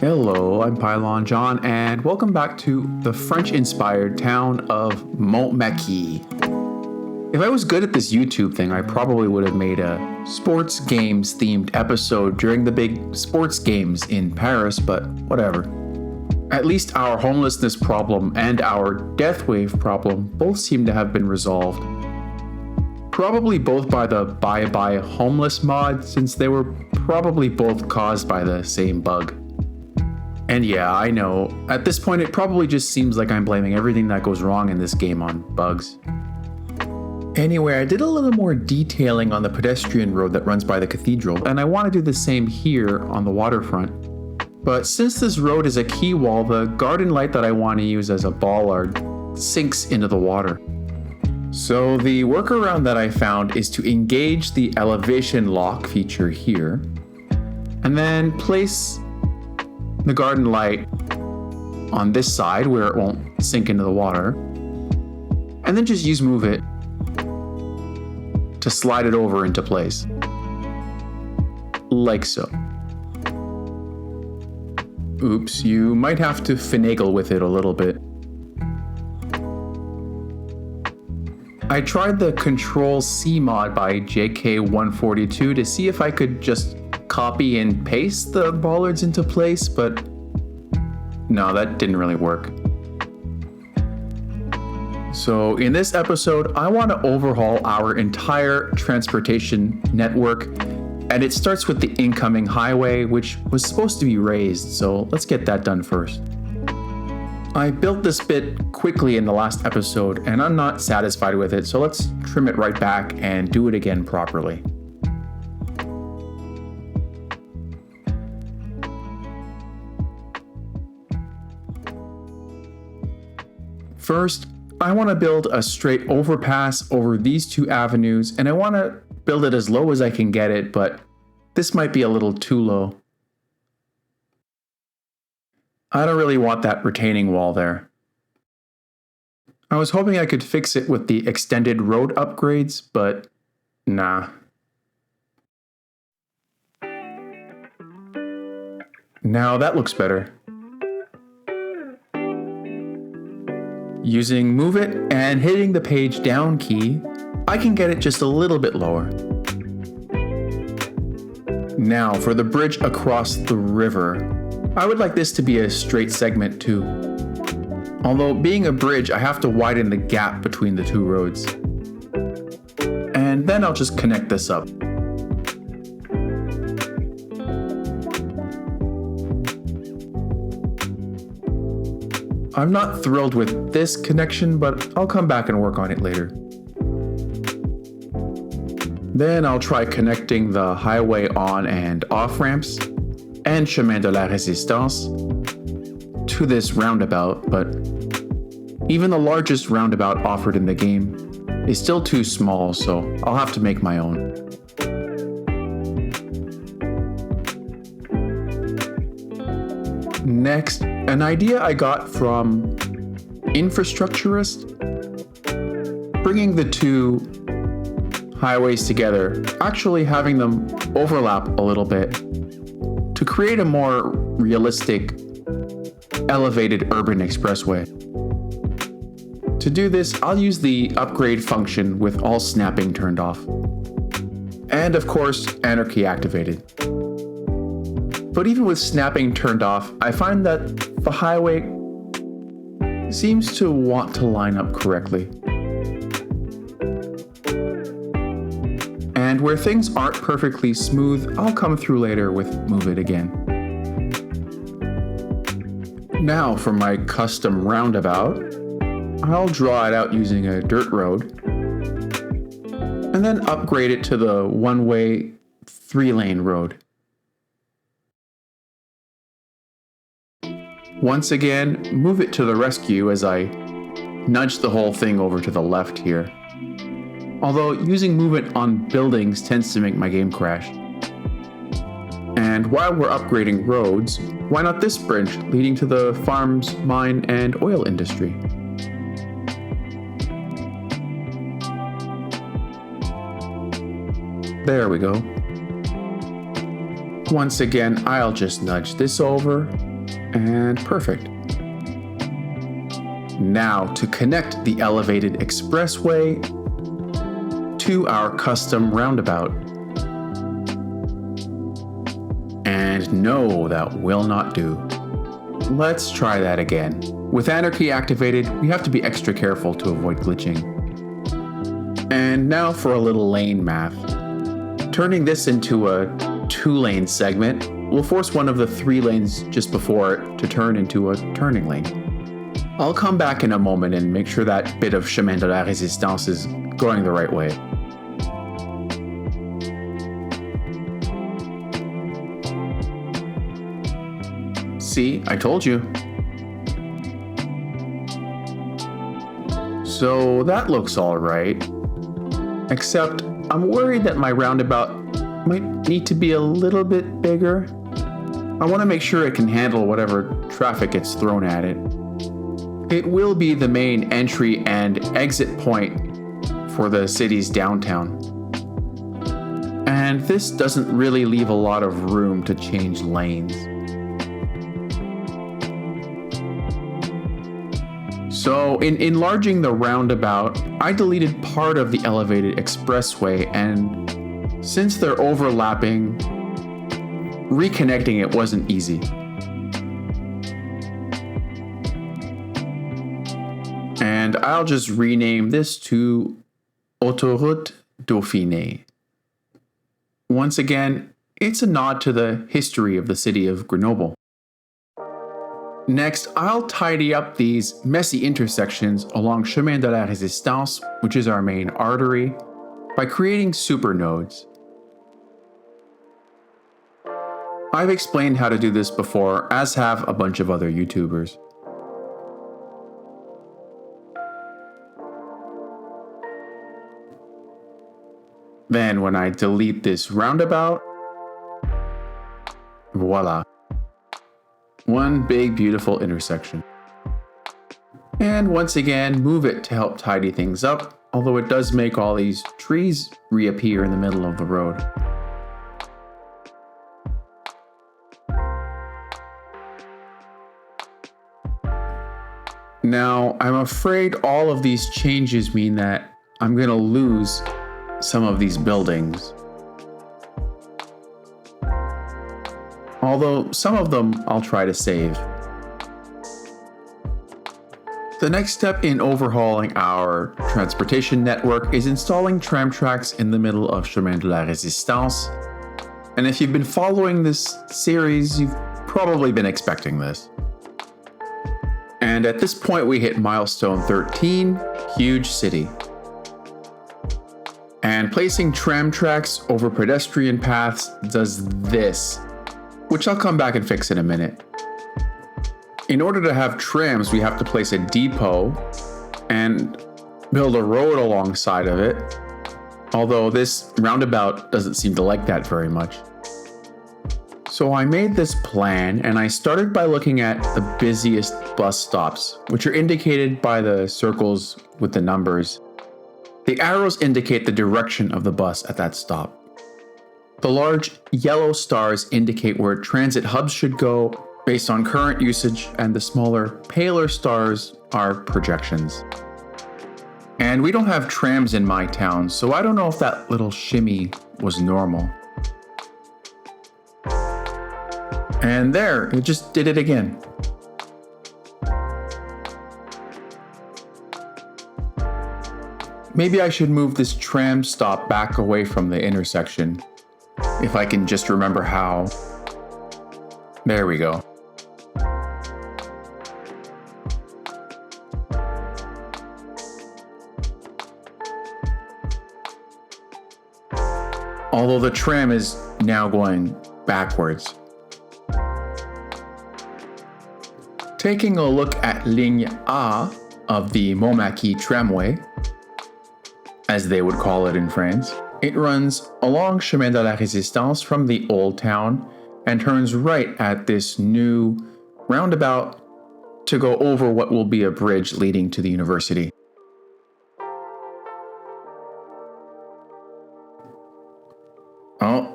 Hello, I'm Pylon John, and welcome back to the French-inspired town of Montmaquis. If I was good at this YouTube thing, I probably would have made a sports games themed episode during the big sports games in Paris, but whatever. At least our homelessness problem and our death wave problem both seem to have been resolved. Probably both by the bye-bye homeless mod, since they were probably both caused by the same bug. And yeah, I know, at this point it probably just seems like I'm blaming everything that goes wrong in this game on bugs. Anyway, I did a little more detailing on the pedestrian road that runs by the cathedral, and I want to do the same here on the waterfront. But since this road is a quay wall, the garden light that I want to use as a bollard sinks into the water. So the workaround that I found is to engage the elevation lock feature here, and then place the garden light on this side where it won't sink into the water, and then just use Move It to slide it over into place. Like so. Oops, you might have to finagle with it a little bit. I tried the Control-C mod by JK142 to see if I could just copy and paste the bollards into place, but no, that didn't really work. So in this episode, I want to overhaul our entire transportation network, and it starts with the incoming highway, which was supposed to be raised, so let's get that done first. I built this bit quickly in the last episode, and I'm not satisfied with it, so let's trim it right back and do it again properly. First, I want to build a straight overpass over these two avenues, and I want to build it as low as I can get it, but this might be a little too low. I don't really want that retaining wall there. I was hoping I could fix it with the extended road upgrades, but nah. Now that looks better. Using Move It and hitting the page down key, I can get it just a little bit lower. Now for the bridge across the river, I would like this to be a straight segment too. Although being a bridge, I have to widen the gap between the two roads. And then I'll just connect this up. I'm not thrilled with this connection, but I'll come back and work on it later. Then I'll try connecting the highway on and off ramps and Chemin de la Résistance to this roundabout, but even the largest roundabout offered in the game is still too small, so I'll have to make my own. Next, an idea I got from Infrastructurist, bringing the two highways together, actually having them overlap a little bit to create a more realistic, elevated urban expressway. To do this, I'll use the upgrade function with all snapping turned off. And of course, Anarchy activated. But even with snapping turned off, I find that the highway seems to want to line up correctly. And where things aren't perfectly smooth, I'll come through later with Move It again. Now for my custom roundabout, I'll draw it out using a dirt road, and then upgrade it to the one-way 3-lane road. Once again, Move It to the rescue as I nudge the whole thing over to the left here. Although using Move It on buildings tends to make my game crash. And while we're upgrading roads, why not this bridge leading to the farms, mine, and oil industry? There we go. Once again, I'll just nudge this over, and perfect. Now to connect the elevated expressway to our custom roundabout. And no, that will not do. Let's try that again. With Anarchy activated, we have to be extra careful to avoid glitching. And now for a little lane math. Turning this into a 2-lane segment will force one of the 3 lanes just before it to turn into a turning lane. I'll come back in a moment and make sure that bit of chemin de la résistance is going the right way. See, I told you. So that looks alright, except I'm worried that my roundabout might need to be a little bit bigger. I want to make sure it can handle whatever traffic gets thrown at it. It will be the main entry and exit point for the city's downtown. And this doesn't really leave a lot of room to change lanes. So in enlarging the roundabout, I deleted part of the elevated expressway, and since they're overlapping, reconnecting it wasn't easy. And I'll just rename this to Autoroute Dauphiné. Once again, it's a nod to the history of the city of Grenoble. Next, I'll tidy up these messy intersections along Chemin de la Résistance, which is our main artery, by creating super nodes. I've explained how to do this before, as have a bunch of other YouTubers. Then when I delete this roundabout, voila. One big beautiful intersection. And once again, move it to help tidy things up, although it does make all these trees reappear in the middle of the road. Now, I'm afraid all of these changes mean that I'm going to lose some of these buildings. Although some of them I'll try to save. The next step in overhauling our transportation network is installing tram tracks in the middle of Chemin de la Résistance. And if you've been following this series, you've probably been expecting this. And at this point we hit milestone 13, huge city. And placing tram tracks over pedestrian paths does this, which I'll come back and fix in a minute. In order to have trams, we have to place a depot and build a road alongside of it, although this roundabout doesn't seem to like that very much. So I made this plan, and I started by looking at the busiest bus stops, which are indicated by the circles with the numbers. The arrows indicate the direction of the bus at that stop. The large yellow stars indicate where transit hubs should go based on current usage, and the smaller, paler stars are projections. And we don't have trams in my town, so I don't know if that little shimmy was normal. And there, it just did it again. Maybe I should move this tram stop back away from the intersection. If I can just remember how. There we go. Although the tram is now going backwards. Taking a look at ligne A of the Montmaquis tramway, as they would call it in France, it runs along Chemin de la Résistance from the Old Town and turns right at this new roundabout to go over what will be a bridge leading to the university. Well,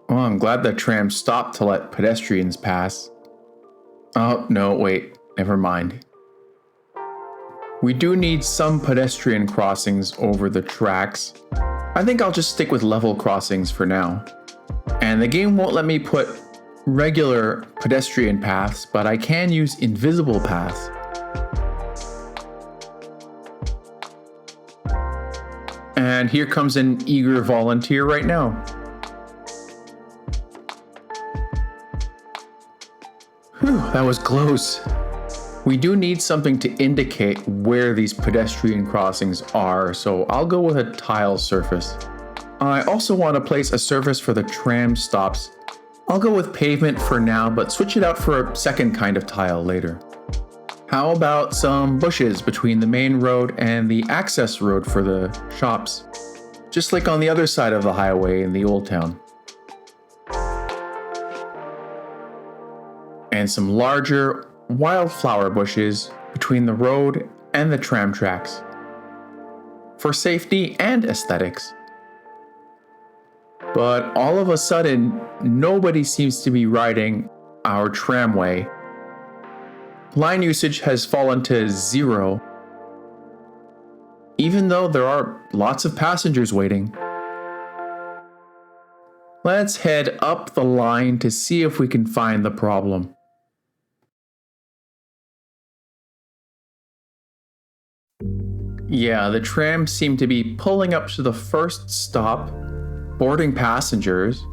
I'm glad the tram stopped to let pedestrians pass. Oh, no, wait, never mind. We do need some pedestrian crossings over the tracks. I think I'll just stick with level crossings for now. And the game won't let me put regular pedestrian paths, but I can use invisible paths. And here comes an eager volunteer right now. Whew, that was close. We do need something to indicate where these pedestrian crossings are, so I'll go with a tile surface. I also want to place a surface for the tram stops. I'll go with pavement for now, but switch it out for a second kind of tile later. How about some bushes between the main road and the access road for the shops? Just like on the other side of the highway in the old town. And some larger wildflower bushes between the road and the tram tracks. For safety and aesthetics. But all of a sudden, nobody seems to be riding our tramway. Line usage has fallen to 0, even though there are lots of passengers waiting. Let's head up the line to see if we can find the problem. Yeah, the trams seem to be pulling up to the first stop, boarding passengers,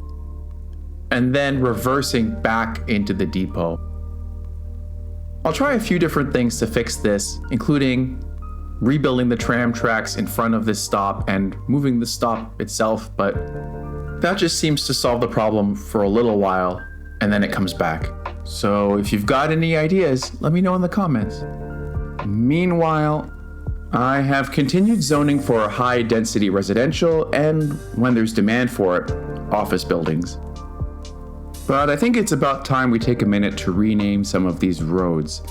and then reversing back into the depot. I'll try a few different things to fix this, including rebuilding the tram tracks in front of this stop and moving the stop itself, but that just seems to solve the problem for a little while, and then it comes back. So if you've got any ideas, let me know in the comments. Meanwhile, I have continued zoning for high-density residential and, when there's demand for it, office buildings. But I think it's about time we take a minute to rename some of these roads.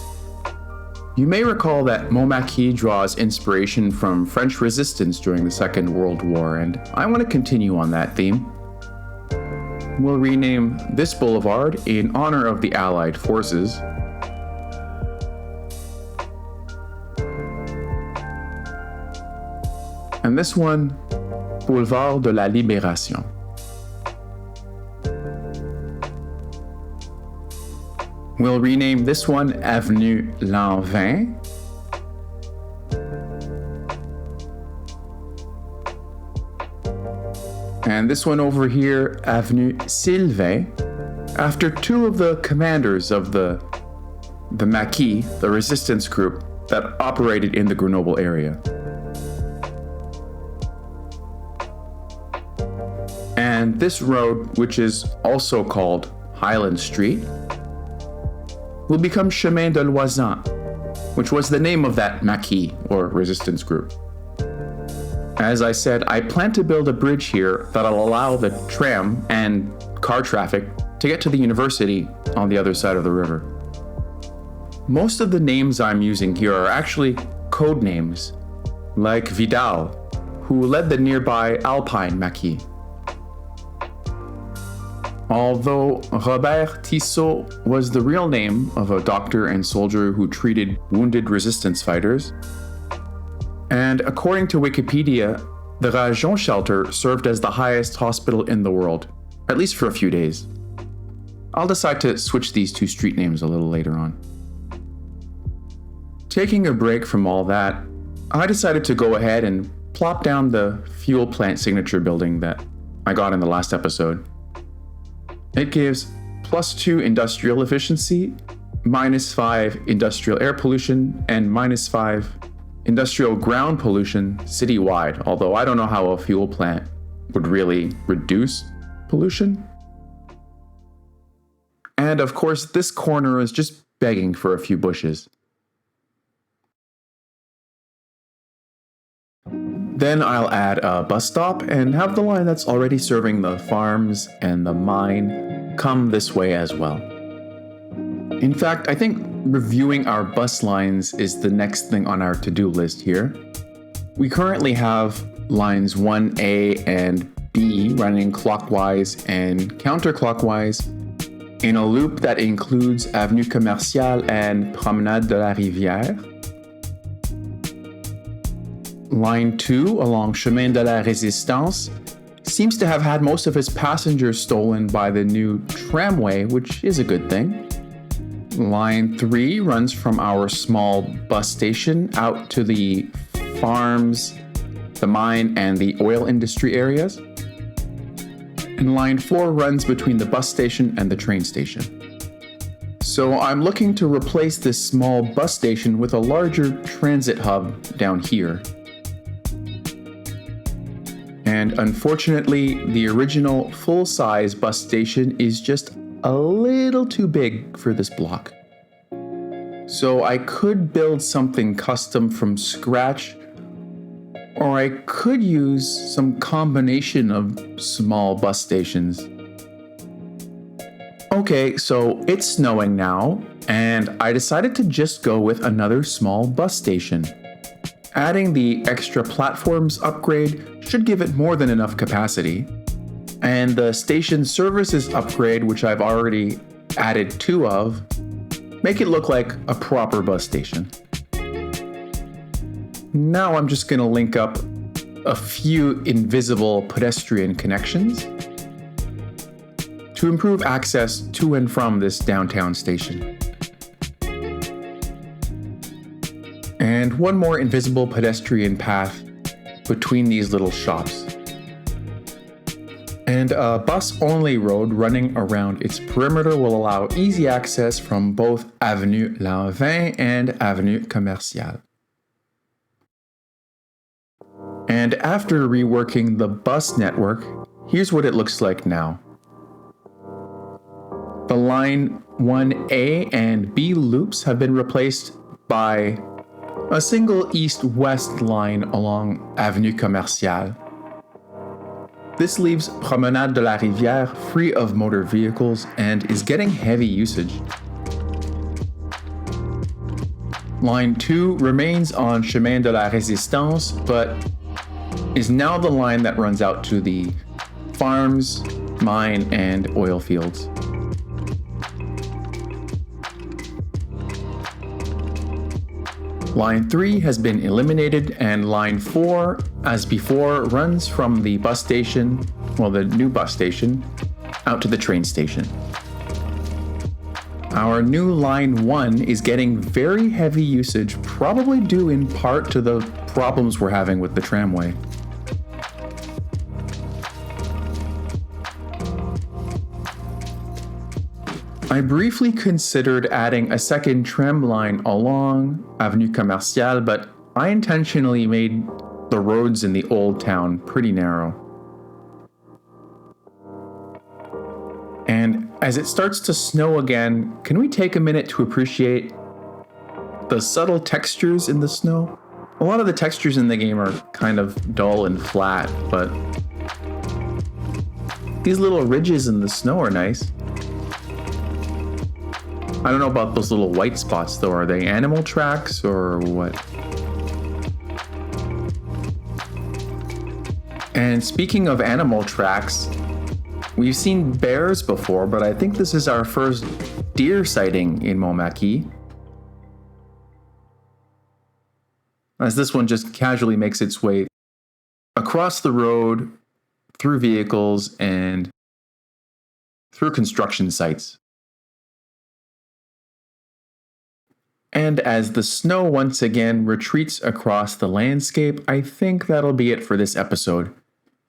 You may recall that Montmaquis draws inspiration from French resistance during the Second World War, and I want to continue on that theme. We'll rename this boulevard in honor of the Allied forces. And this one, Boulevard de la Libération. We'll rename this one Avenue L'An 20. And this one over here, Avenue Sylvain, after two of the commanders of the Maquis, the resistance group that operated in the Grenoble area. And this road, which is also called Highland Street, will become Chemin de Loisan, which was the name of that Maquis, or resistance group. As I said, I plan to build a bridge here that'll allow the tram and car traffic to get to the university on the other side of the river. Most of the names I'm using here are actually code names, like Vidal, who led the nearby Alpine Maquis. Although Robert Tissot was the real name of a doctor and soldier who treated wounded resistance fighters, and according to Wikipedia, the Rajon shelter served as the highest hospital in the world, at least for a few days. I'll decide to switch these two street names a little later on. Taking a break from all that, I decided to go ahead and plop down the fuel plant signature building that I got in the last episode. It gives +2 industrial efficiency, -5 industrial air pollution, and -5 industrial ground pollution citywide, although I don't know how a fuel plant would really reduce pollution. And of course, this corner is just begging for a few bushes. Then I'll add a bus stop and have the line that's already serving the farms and the mine come this way as well. In fact, I think reviewing our bus lines is the next thing on our to-do list here. We currently have lines 1A and B running clockwise and counterclockwise in a loop that includes Avenue Commerciale and Promenade de la Rivière. Line 2 along Chemin de la Résistance seems to have had most of its passengers stolen by the new tramway, which is a good thing. Line 3 runs from our small bus station out to the farms, the mine, and the oil industry areas. And line 4 runs between the bus station and the train station. So I'm looking to replace this small bus station with a larger transit hub down here. And unfortunately, the original full-size bus station is just a little too big for this block. So I could build something custom from scratch, or I could use some combination of small bus stations. Okay, so it's snowing now, and I decided to just go with another small bus station. Adding the extra platforms upgrade should give it more than enough capacity. And the station services upgrade, which I've already added 2 of, make it look like a proper bus station. Now I'm just going to link up a few invisible pedestrian connections to improve access to and from this downtown station. And one more invisible pedestrian path between these little shops. And a bus-only road running around its perimeter will allow easy access from both Avenue Lanvin and Avenue Commerciale. And after reworking the bus network, here's what it looks like now. The line 1A and B loops have been replaced by a single east-west line along Avenue Commerciale. This leaves Promenade de la Rivière free of motor vehicles and is getting heavy usage. Line 2 remains on Chemin de la Résistance, but is now the line that runs out to the farms, mine, and oil fields. Line 3 has been eliminated, and line 4, as before, runs from the bus station, well, the new bus station, out to the train station. Our new line 1 is getting very heavy usage, probably due in part to the problems we're having with the tramway. I briefly considered adding a second tram line along Avenue Commerciale, but I intentionally made the roads in the old town pretty narrow. And as it starts to snow again, can we take a minute to appreciate the subtle textures in the snow? A lot of the textures in the game are kind of dull and flat, but these little ridges in the snow are nice. I don't know about those little white spots though. Are they animal tracks or what? And speaking of animal tracks, we've seen bears before, but I think this is our first deer sighting in Montmaquis, as this one just casually makes its way across the road, through vehicles, and through construction sites. And as the snow once again retreats across the landscape, I think that'll be it for this episode.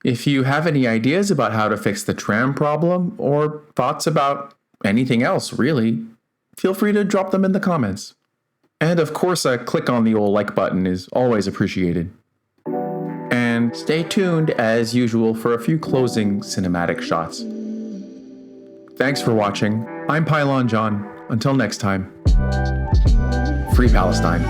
If you have any ideas about how to fix the tram problem, or thoughts about anything else really, feel free to drop them in the comments. And of course, a click on the old like button is always appreciated. And stay tuned as usual for a few closing cinematic shots. Thanks for watching. I'm Pylon John. Until next time. Free Palestine.